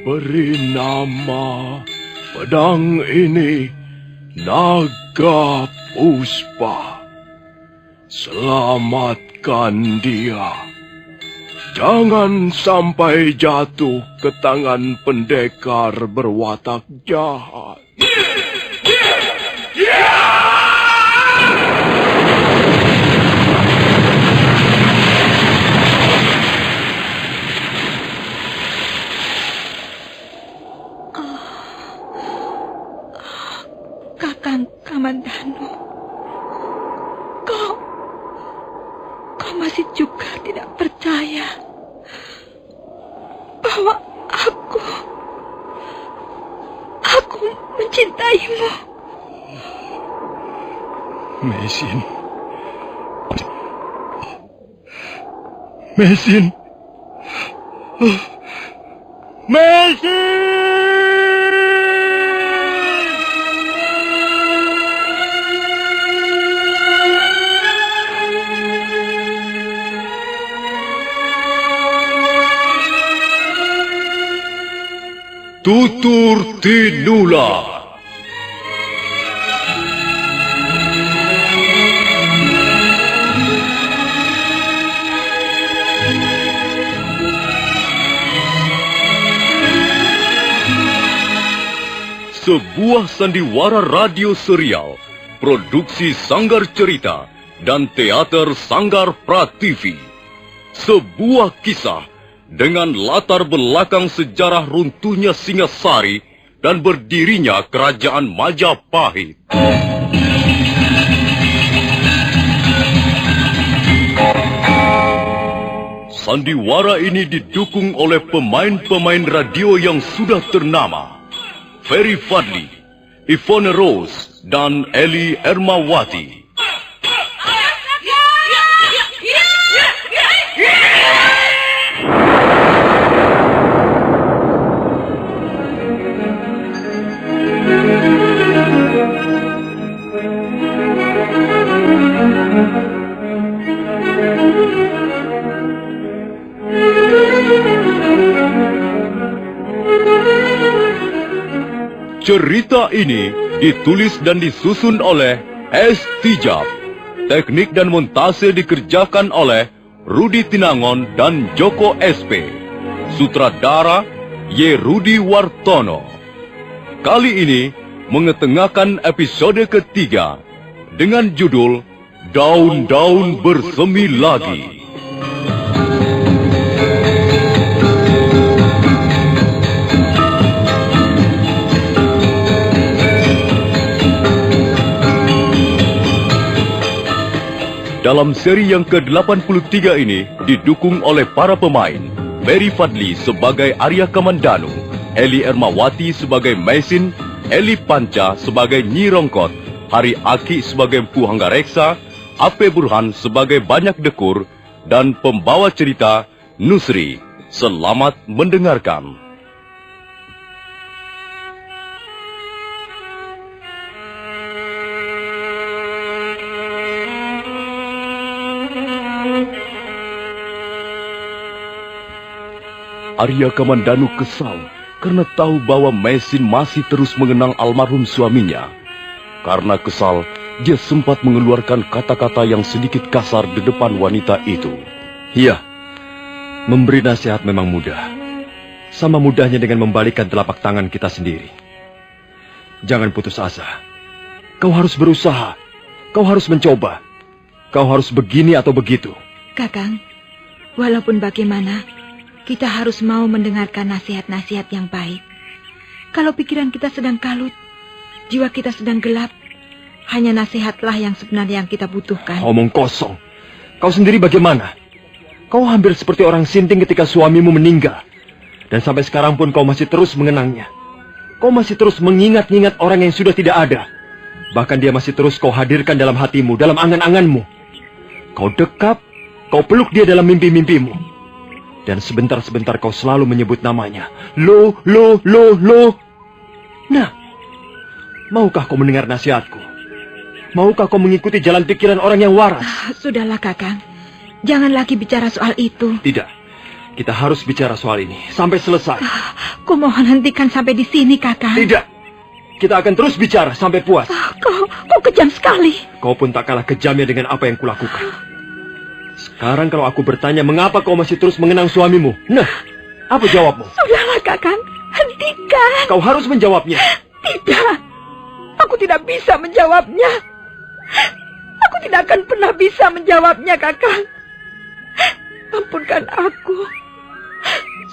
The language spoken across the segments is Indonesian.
Beri nama pedang ini Naga Puspa. Selamatkan dia. Jangan sampai jatuh ke tangan pendekar berwatak jahat. Kakang Kamandanu, kau masih juga tidak percaya bahwa aku mencintaimu. Mesin. Mesin. Tutur Tinula. Sebuah sandiwara radio serial, produksi Sanggar Cerita dan Teater Sanggar Prativi. Sebuah kisah dengan latar belakang sejarah runtuhnya Singasari dan berdirinya Kerajaan Majapahit. Sandiwara ini didukung oleh pemain-pemain radio yang sudah ternama. Ferry Fadli, Yvonne Rose, dan Eli Ermawati. Cerita ini ditulis dan disusun oleh S. Tijab. Teknik dan montase dikerjakan oleh Rudi Tinangon dan Joko SP. Sutradara Y. Rudi Wartono. Kali ini mengetengahkan episode ketiga dengan judul Daun-Daun Bersemi Lagi. Dalam seri yang ke-83 ini didukung oleh para pemain Ferry Fadli sebagai Arya Kamandanu, Eli Ermawati sebagai Mesin, Eli Panca sebagai Nyi Rongkot, Hari Aki sebagai Empu Hanggareksa, Ape Burhan sebagai Banyak Dekur, dan pembawa cerita Nusri. Selamat mendengarkan. Arya Kamandanu kesal karena tahu bahwa Mesin masih terus mengenang almarhum suaminya. Karena kesal, dia sempat mengeluarkan kata-kata yang sedikit kasar di depan wanita itu. Iya, memberi nasihat memang mudah. Sama mudahnya dengan membalikkan telapak tangan kita sendiri. Jangan putus asa. Kau harus berusaha. Kau harus mencoba. Kau harus begini atau begitu. Kakang, walaupun bagaimana, kita harus mau mendengarkan nasihat-nasihat yang baik. Kalau pikiran kita sedang kalut, jiwa kita sedang gelap, hanya nasihatlah yang sebenarnya yang kita butuhkan. Omong kosong. Kau sendiri bagaimana? Kau hampir seperti orang sinting ketika suamimu meninggal. Dan sampai sekarang pun kau masih terus mengenangnya. Kau masih terus mengingat-ingat orang yang sudah tidak ada. Bahkan dia masih terus kau hadirkan dalam hatimu, dalam angan-anganmu. Kau dekap, kau peluk dia dalam mimpi-mimpimu. Dan sebentar-sebentar kau selalu menyebut namanya. Lo. Nah, maukah kau mendengar nasihatku? Maukah kau mengikuti jalan pikiran orang yang waras? Sudahlah, Kakang. Jangan lagi bicara soal itu. Tidak. Kita harus bicara soal ini sampai selesai. Kumohon hentikan sampai di sini, Kakang. Tidak. Kita akan terus bicara sampai puas. Kau kejam sekali. Kau pun tak kalah kejamnya dengan apa yang kulakukan. Sekarang kalau aku bertanya mengapa kau masih terus mengenang suamimu, nah, apa jawabmu? Sudahlah, Kakang. Hentikan. Kau harus menjawabnya. Tidak. Aku tidak bisa menjawabnya. Aku tidak akan pernah bisa menjawabnya, Kakang. Ampunkan aku.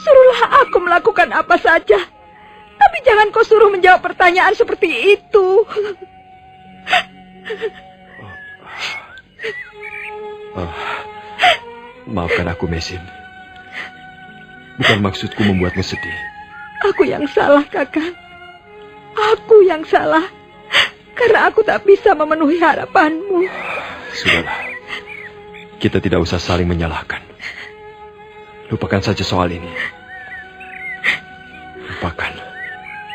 Suruhlah aku melakukan apa saja. Tapi jangan kau suruh menjawab pertanyaan seperti itu. Maafkan aku, Mesin. Bukan maksudku membuatmu sedih. Aku yang salah, Kakang. Aku yang salah. Karena aku tak bisa memenuhi harapanmu. Sudahlah. Kita tidak usah saling menyalahkan. Lupakan saja soal ini.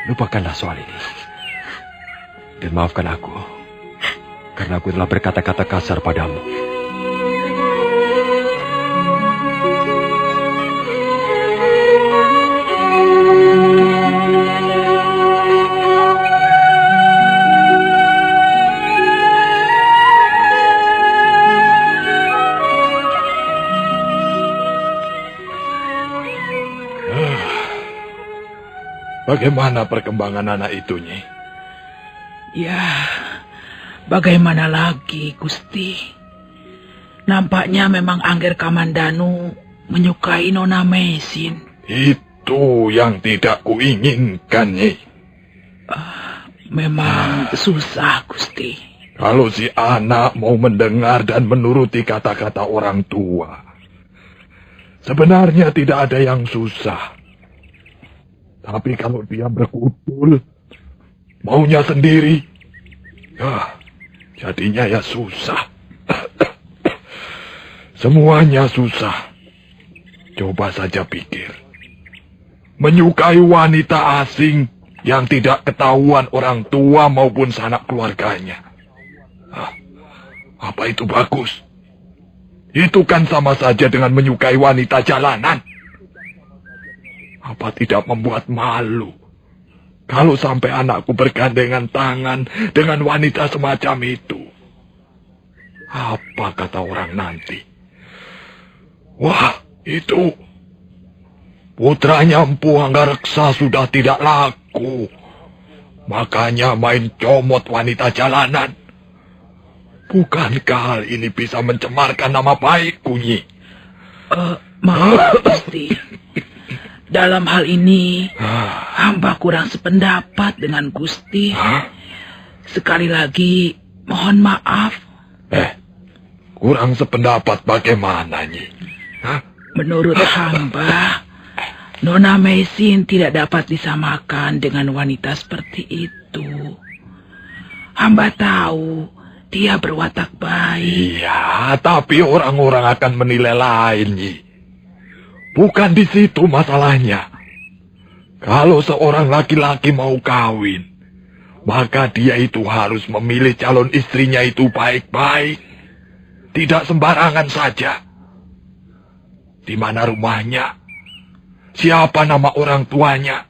Lupakanlah soal ini. Dan maafkan aku. Karena aku telah berkata-kata kasar padamu. Bagaimana perkembangan anak itu, Nyi? Ya, bagaimana lagi, Gusti? Nampaknya memang Angger Kamandanu menyukai Nona Mesin. Itu yang tidak kuinginkan, Nyi. Memang susah, Gusti. Kalau si anak mau mendengar dan menuruti kata-kata orang tua, sebenarnya tidak ada yang susah. Tapi kalau dia berkutul, maunya sendiri, jadinya ya susah. Semuanya susah. Coba saja pikir. Menyukai wanita asing yang tidak ketahuan orang tua maupun sanak keluarganya. Apa itu bagus? Itu kan sama saja dengan menyukai wanita jalanan. Apa tidak membuat malu kalau sampai anakku bergandengan tangan dengan wanita semacam itu? Apa kata orang nanti? Wah, itu putranya Empu Anggareksa sudah tidak laku. Makanya main comot wanita jalanan. Bukankah hal ini bisa mencemarkan nama baikku, Nyi? Maaf, Gusti. Dalam hal ini, hamba kurang sependapat dengan Gusti. Sekali lagi, mohon maaf. Kurang sependapat bagaimana, Nyi? Menurut hamba, Nona Mesin tidak dapat disamakan dengan wanita seperti itu. Hamba tahu dia berwatak baik. Iya, tapi orang-orang akan menilai lain, Nyi. Bukan di situ masalahnya. Kalau seorang laki-laki mau kawin, maka dia itu harus memilih calon istrinya itu baik-baik. Tidak sembarangan saja. Di mana rumahnya? Siapa nama orang tuanya?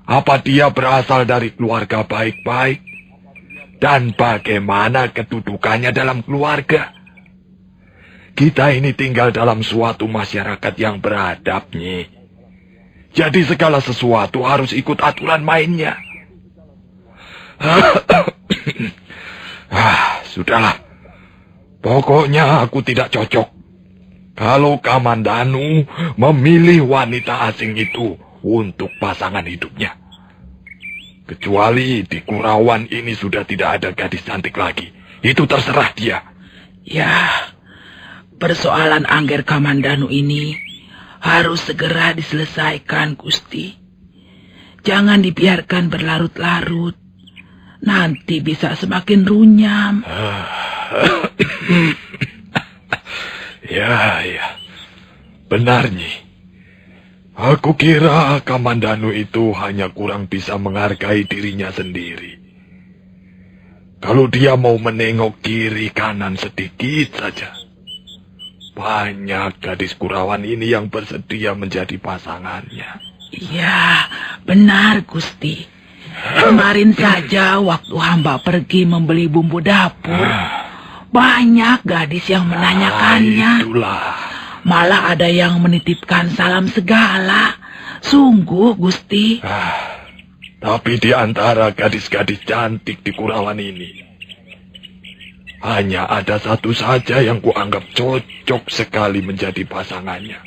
Apa dia berasal dari keluarga baik-baik? Dan bagaimana kedudukannya dalam keluarga? Kita ini tinggal dalam suatu masyarakat yang beradab, Nyi. Jadi segala sesuatu harus ikut aturan mainnya. Sudahlah. Pokoknya aku tidak cocok kalau Kamandanu memilih wanita asing itu untuk pasangan hidupnya. Kecuali di Kurawan ini sudah tidak ada gadis cantik lagi. Itu terserah dia. Ya, persoalan Angger Kamandanu ini harus segera diselesaikan, Gusti. Jangan dibiarkan berlarut-larut. Nanti bisa semakin runyam. Ya. Benar, Nyi. Aku kira Kamandanu itu hanya kurang bisa menghargai dirinya sendiri. Kalau dia mau menengok kiri kanan sedikit saja, banyak gadis Kurawan ini yang bersedia menjadi pasangannya. Ya, benar Gusti. Kemarin saja waktu hamba pergi membeli bumbu dapur, banyak gadis yang menanyakannya. Itulah. Malah ada yang menitipkan salam segala. Sungguh Gusti. Tapi di antara gadis-gadis cantik di Kurawan ini, hanya ada satu saja yang kuanggap cocok sekali menjadi pasangannya.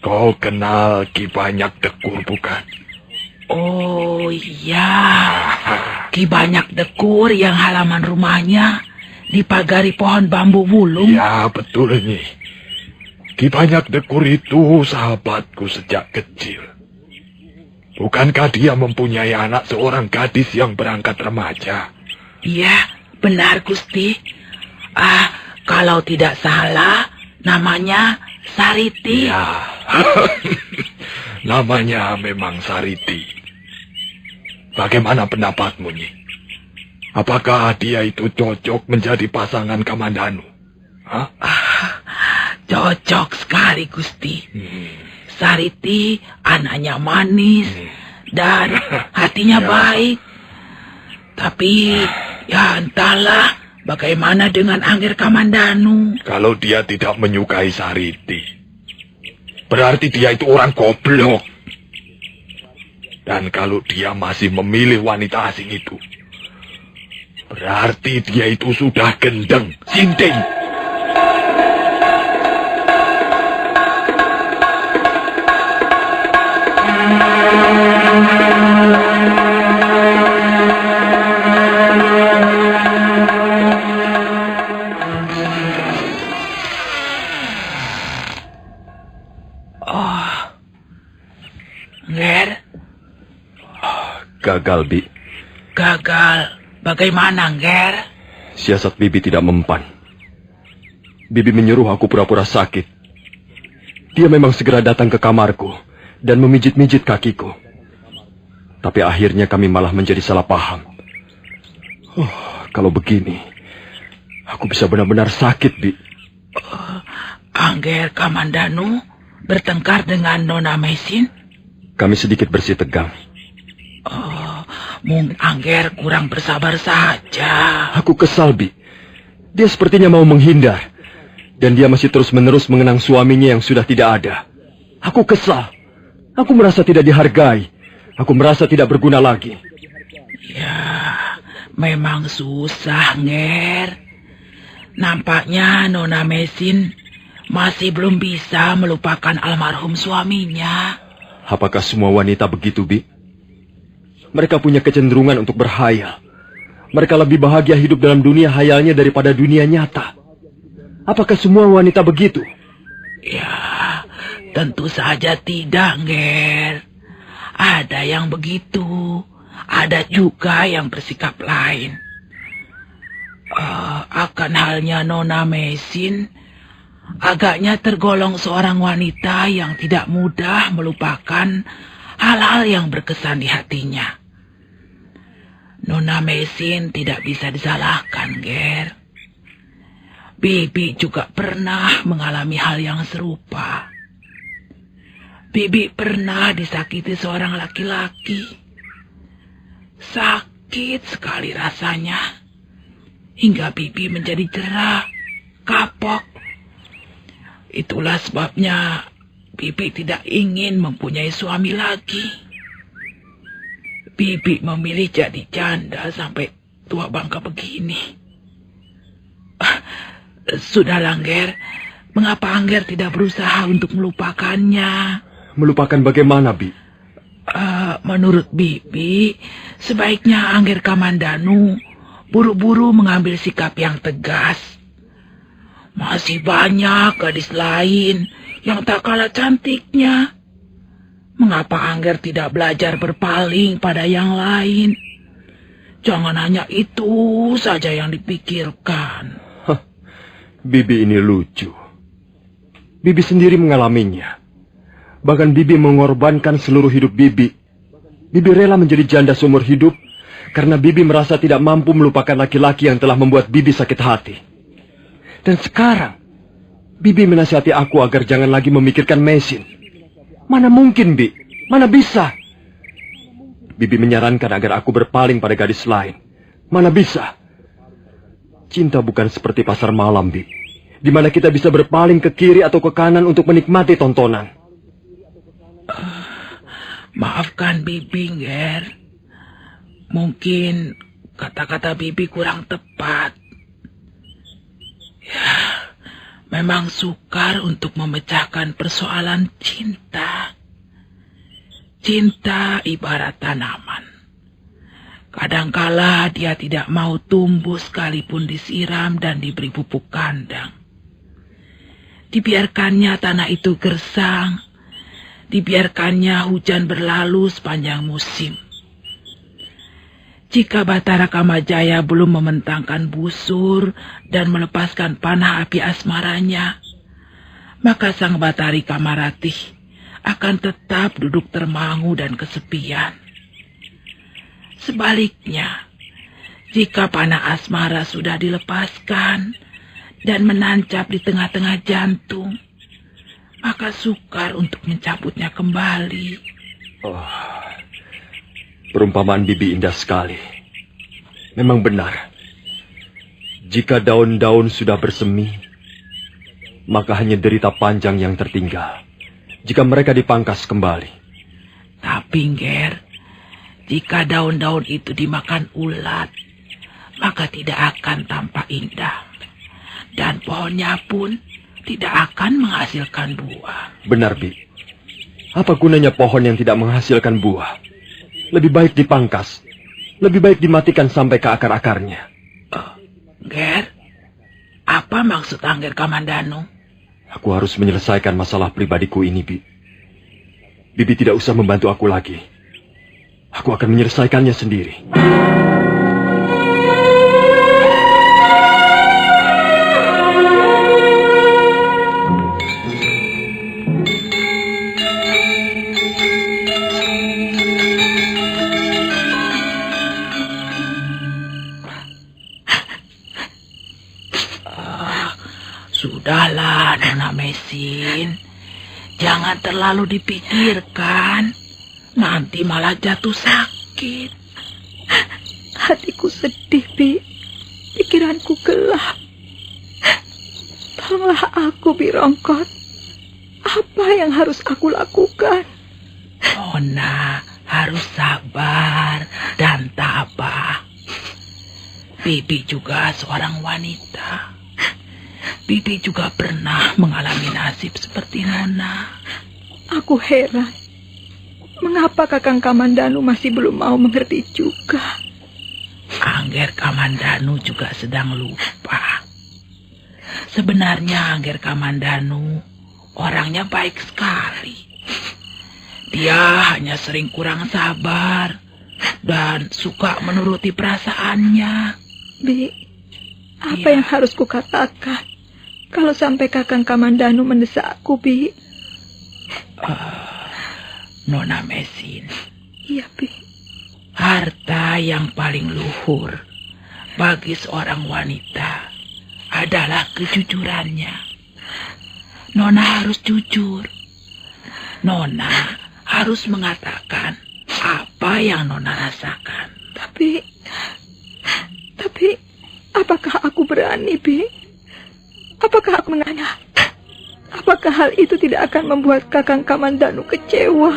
Kau kenal Ki Banyak Dekur bukan? Oh iya, Ki Banyak Dekur yang halaman rumahnya dipagari pohon bambu wulung. Ya betul nih. Ki Banyak Dekur itu sahabatku sejak kecil. Bukankah dia mempunyai anak seorang gadis yang berangkat remaja? Iya, benar Gusti. Kalau tidak salah, namanya Sariti. Ya, namanya memang Sariti. Bagaimana pendapatmu, Nyi? Apakah dia itu cocok menjadi pasangan Kamandanu? Cocok sekali Gusti. Sariti anaknya manis dan hatinya baik. Tapi ya entahlah bagaimana dengan Angger Kamandanu. Kalau dia tidak menyukai Sariti, berarti dia itu orang goblok. Dan kalau dia masih memilih wanita asing itu, berarti dia itu sudah gendeng, sinting. Ngger, Gagal, Bi. gagal. Bagaimana, Ngger? Siasat Bibi tidak mempan. Bibi menyuruh aku pura-pura sakit. Dia memang segera datang ke kamarku dan memijit-mijit kakiku. Tapi akhirnya kami malah menjadi salah paham. Kalau begini, aku bisa benar-benar sakit, Bi. Angger Kamandanu bertengkar dengan Nona Mesin? Kami sedikit bersih tegang. Mung Angger kurang bersabar saja. Aku kesal, Bi. Dia sepertinya mau menghindar. Dan dia masih terus-menerus mengenang suaminya yang sudah tidak ada. Aku kesal. Aku merasa tidak dihargai. Aku merasa tidak berguna lagi. Ya, memang susah, Nger. Nampaknya Nona Mesin masih belum bisa melupakan almarhum suaminya. Apakah semua wanita begitu, Bi? Mereka punya kecenderungan untuk berhayal. Mereka lebih bahagia hidup dalam dunia hayalnya daripada dunia nyata. Apakah semua wanita begitu? Ya, tentu saja tidak, Nger. Ada yang begitu. Ada juga yang bersikap lain. Akan halnya Nona Mesin, agaknya tergolong seorang wanita yang tidak mudah melupakan hal-hal yang berkesan di hatinya. Nona Mesin tidak bisa disalahkan, Ger. Bibi juga pernah mengalami hal yang serupa. Bibi pernah disakiti seorang laki-laki. Sakit sekali rasanya. Hingga Bibi menjadi jerah, kapok. Itulah sebabnya Bibi tidak ingin mempunyai suami lagi. Bibi memilih jadi janda sampai tua bangka begini. Sudahlah, Angger. Mengapa Angger tidak berusaha untuk melupakannya? Melupakan bagaimana, Bi? Menurut Bibi, sebaiknya Angger Kamandanu buru-buru mengambil sikap yang tegas. Masih banyak gadis lain yang tak kalah cantiknya. Mengapa Angger tidak belajar berpaling pada yang lain? Jangan hanya itu saja yang dipikirkan. Bibi ini lucu. Bibi sendiri mengalaminya. Bahkan Bibi mengorbankan seluruh hidup Bibi. Bibi rela menjadi janda seumur hidup karena Bibi merasa tidak mampu melupakan laki-laki yang telah membuat Bibi sakit hati. Dan sekarang, Bibi menasihati aku agar jangan lagi memikirkan Mesin. Mana mungkin, Bi? Mana bisa? Bibi menyarankan agar aku berpaling pada gadis lain. Mana bisa? Cinta bukan seperti pasar malam, Bi, di mana kita bisa berpaling ke kiri atau ke kanan untuk menikmati tontonan. Maafkan Bibi, Nger. Mungkin kata-kata Bibi kurang tepat. Ya, memang sukar untuk memecahkan persoalan cinta. Cinta ibarat tanaman. Kadangkala dia tidak mau tumbuh sekalipun disiram dan diberi pupuk kandang. Dibiarkannya tanah itu gersang. Dibiarkannya hujan berlalu sepanjang musim. Jika Batara Kamajaya belum membentangkan busur dan melepaskan panah api asmaranya, maka sang Batari Kamaratih akan tetap duduk termangu dan kesepian. Sebaliknya, jika panah asmara sudah dilepaskan dan menancap di tengah-tengah jantung, maka sukar untuk mencabutnya kembali. Oh, perumpamaan Bibi indah sekali. Memang benar. Jika daun-daun sudah bersemi, maka hanya derita panjang yang tertinggal jika mereka dipangkas kembali. Tapi, Nger, jika daun-daun itu dimakan ulat, maka tidak akan tampak indah. Dan pohonnya pun tidak akan menghasilkan buah. Benar, Bi. Apa gunanya pohon yang tidak menghasilkan buah? Lebih baik dipangkas. Lebih baik dimatikan sampai ke akar-akarnya. Nger, apa maksud Angger Kamandanu? Aku harus menyelesaikan masalah pribadiku ini, Bi. Bibi tidak usah membantu aku lagi. Aku akan menyelesaikannya sendiri. Sudahlah, Nona Mesin. Jangan terlalu dipikirkan. Nanti malah jatuh sakit. Hatiku sedih, Bi. Pikiranku gelap. Tolonglah aku, Bi Rongkot. Apa yang harus aku lakukan? Nona harus sabar dan tabah. Bibi juga seorang wanita. Bibi juga pernah mengalami nasib seperti Nona. Aku heran. Mengapa Kakang Kamandanu masih belum mau mengerti juga? Angger Kamandanu juga sedang lupa. Sebenarnya Angger Kamandanu orangnya baik sekali. Dia hanya sering kurang sabar dan suka menuruti perasaannya. Bi, apa yang harus kukatakan? Kalau sampai Kakang Kamandanu mendesak aku, Bi. Nona Mesin. Iya, Bi. Harta yang paling luhur bagi seorang wanita adalah kejujurannya. Nona harus jujur. Nona harus mengatakan apa yang Nona rasakan. Tapi, apakah aku berani, Bi? Apakah aku mengalah? Apakah hal itu tidak akan membuat Kakang Kamandanu kecewa?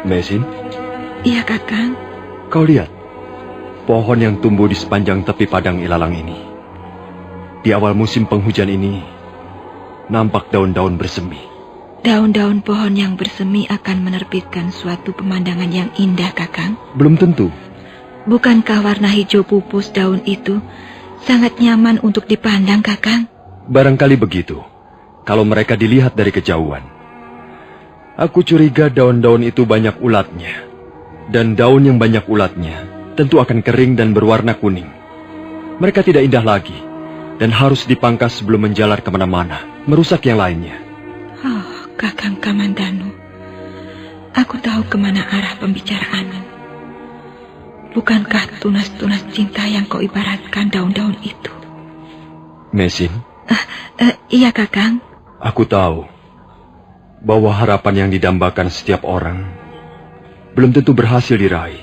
Mesin? Iya, Kakang. Kau lihat, pohon yang tumbuh di sepanjang tepi padang ilalang ini. Di awal musim penghujan ini, nampak daun-daun bersemi. Daun-daun pohon yang bersemi akan menerbitkan suatu pemandangan yang indah, Kakang. Belum tentu. Bukankah warna hijau pupus daun itu sangat nyaman untuk dipandang, Kakang? Barangkali begitu, kalau mereka dilihat dari kejauhan. Aku curiga daun-daun itu banyak ulatnya. Dan daun yang banyak ulatnya tentu akan kering dan berwarna kuning. Mereka tidak indah lagi, dan harus dipangkas sebelum menjalar kemana-mana, merusak yang lainnya. Oh, Kakang Kamandanu, aku tahu kemana arah pembicaraanmu. Bukankah tunas-tunas cinta yang kau ibaratkan daun-daun itu? Mesin? Iya, Kakang. Aku tahu bahwa harapan yang didambakan setiap orang belum tentu berhasil diraih.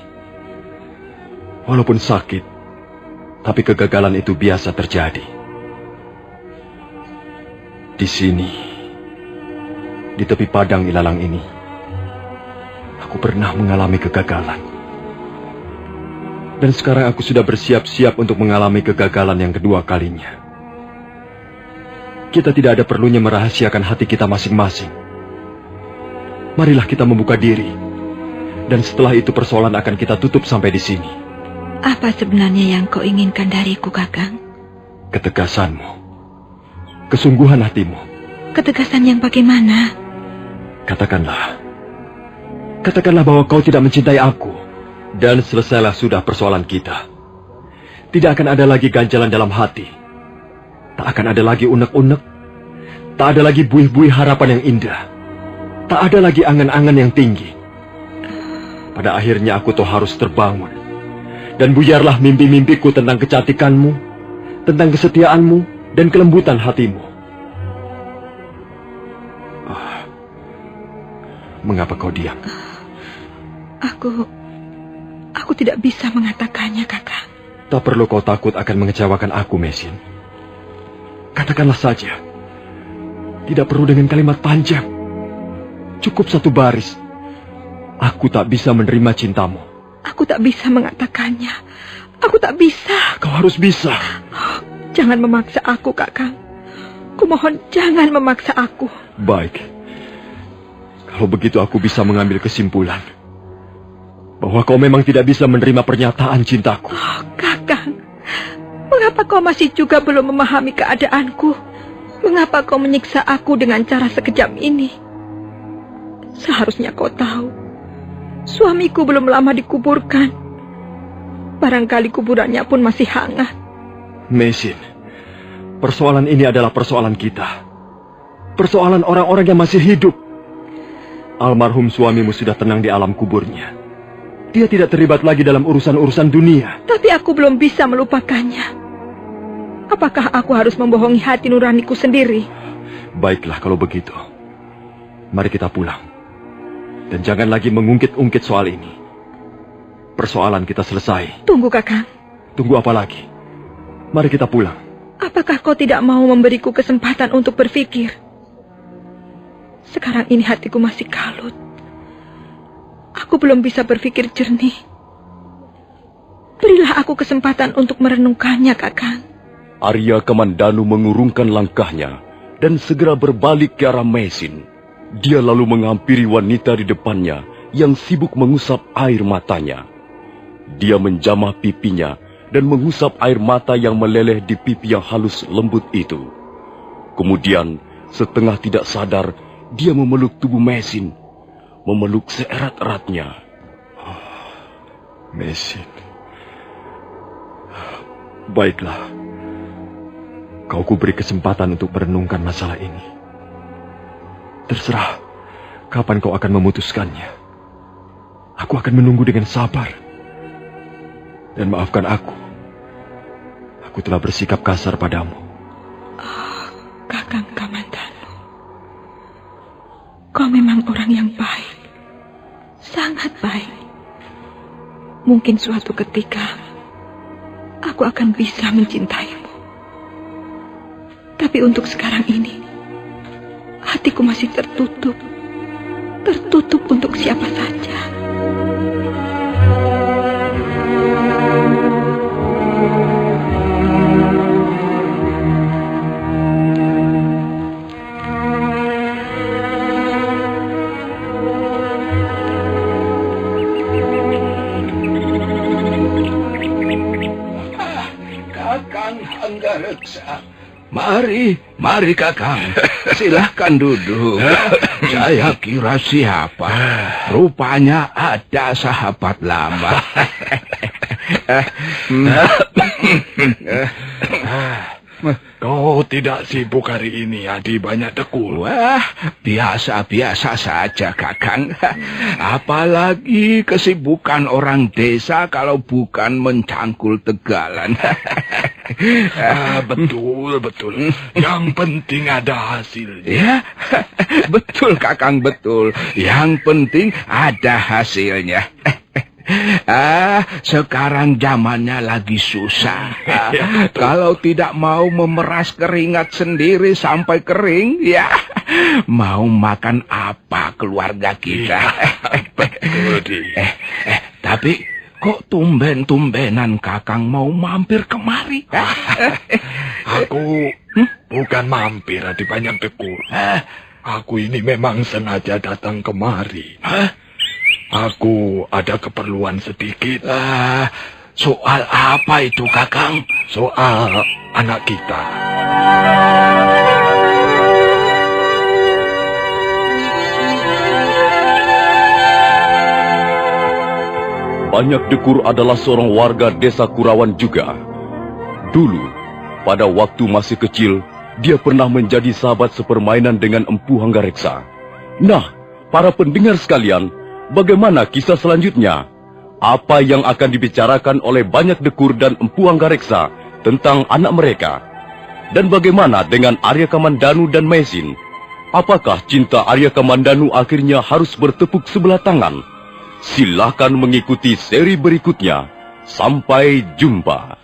Walaupun sakit, tapi kegagalan itu biasa terjadi. Di sini, di tepi padang ilalang ini, aku pernah mengalami kegagalan. Dan sekarang aku sudah bersiap-siap untuk mengalami kegagalan yang kedua kalinya. Kita tidak ada perlunya merahasiakan hati kita masing-masing. Marilah kita membuka diri. Dan setelah itu persoalan akan kita tutup sampai di sini. Apa sebenarnya yang kau inginkan dariku, Kakang? Ketegasanmu. Kesungguhan hatimu. Ketegasan yang bagaimana? Katakanlah bahwa kau tidak mencintai aku. Dan selesailah sudah persoalan kita. Tidak akan ada lagi ganjalan dalam hati. Tak akan ada lagi unek-unek. Tak ada lagi buih-buih harapan yang indah. Tak ada lagi angan-angan yang tinggi. Pada akhirnya aku tuh harus terbangun. Dan buyarlah mimpi-mimpiku tentang kecantikanmu, tentang kesetiaanmu, dan kelembutan hatimu. Mengapa kau diam? Aku tidak bisa mengatakannya, Kakang. Tak perlu kau takut akan mengecewakan aku, Mesin. Katakanlah saja. Tidak perlu dengan kalimat panjang. Cukup satu baris. Aku tak bisa menerima cintamu. Aku tak bisa mengatakannya. Aku tak bisa. Kau harus bisa. Oh, jangan memaksa aku, Kakang. Kumohon jangan memaksa aku. Baik. Kalau begitu aku bisa mengambil kesimpulan bahwa kau memang tidak bisa menerima pernyataan cintaku. Oh, Kakang. Mengapa kau masih juga belum memahami keadaanku? Mengapa kau menyiksa aku dengan cara sekejam ini? Seharusnya kau tahu, suamiku belum lama dikuburkan. Barangkali kuburannya pun masih hangat. Mesin, persoalan ini adalah persoalan kita. Persoalan orang-orang yang masih hidup. Almarhum suamimu sudah tenang di alam kuburnya. Dia tidak terlibat lagi dalam urusan-urusan dunia. Tapi aku belum bisa melupakannya. Apakah aku harus membohongi hati nuraniku sendiri? Baiklah kalau begitu. Mari kita pulang. Dan jangan lagi mengungkit-ungkit soal ini. Persoalan kita selesai. Tunggu, Kakang. Tunggu apa lagi? Mari kita pulang. Apakah kau tidak mau memberiku kesempatan untuk berpikir? Sekarang ini hatiku masih kalut. Aku belum bisa berpikir jernih. Berilah aku kesempatan untuk merenungkannya, Kakang. Arya Kamandanu mengurungkan langkahnya dan segera berbalik ke arah Mesin. Dia lalu menghampiri wanita di depannya yang sibuk mengusap air matanya. Dia menjamah pipinya dan mengusap air mata yang meleleh di pipi yang halus lembut itu. Kemudian, setengah tidak sadar, dia memeluk tubuh Mesin, memeluk seerat-eratnya. Mesin. Baiklah. Kau kuberi kesempatan untuk merenungkan masalah ini. Terserah kapan kau akan memutuskannya. Aku akan menunggu dengan sabar. Dan maafkan aku. Aku telah bersikap kasar padamu. Oh, Kakang Kamandanu. Kau memang orang yang baik. Sangat baik. Mungkin suatu ketika aku akan bisa mencintaimu. Tapi untuk sekarang ini, hatiku masih tertutup. Tertutup untuk siapa saja. Kakang Anggareksa. Mari Kakang. Silahkan duduk. Saya kira siapa. Rupanya ada sahabat lama. Kau tidak sibuk hari ini, Adi banyak dekur. Wah, biasa-biasa saja, Kakang. Apalagi kesibukan orang desa kalau bukan mencangkul tegalan. Betul, betul. Yang penting ada hasilnya. Ya, betul, Kakang, betul. Yang penting ada hasilnya. Sekarang zamannya lagi susah. Kalau tidak mau memeras keringat sendiri sampai kering, ya mau makan apa keluarga kita? Betul, Tapi kok tumben-tumbenan Kakang mau mampir kemari? Aku bukan mampir, Adi banyak dekur. Aku ini memang sengaja datang kemari. Aku ada keperluan sedikit. Soal apa itu, Kakang? Soal anak kita. Banyak Dekur adalah seorang warga desa Kurawan juga. Dulu, pada waktu masih kecil, dia pernah menjadi sahabat sepermainan dengan Empu Hanggareksa. Nah, para pendengar sekalian, bagaimana kisah selanjutnya? Apa yang akan dibicarakan oleh Banyak Dekur dan Empu Hanggareksa tentang anak mereka? Dan bagaimana dengan Arya Kamandanu dan Maisin? Apakah cinta Arya Kamandanu akhirnya harus bertepuk sebelah tangan? Silakan mengikuti seri berikutnya. Sampai jumpa.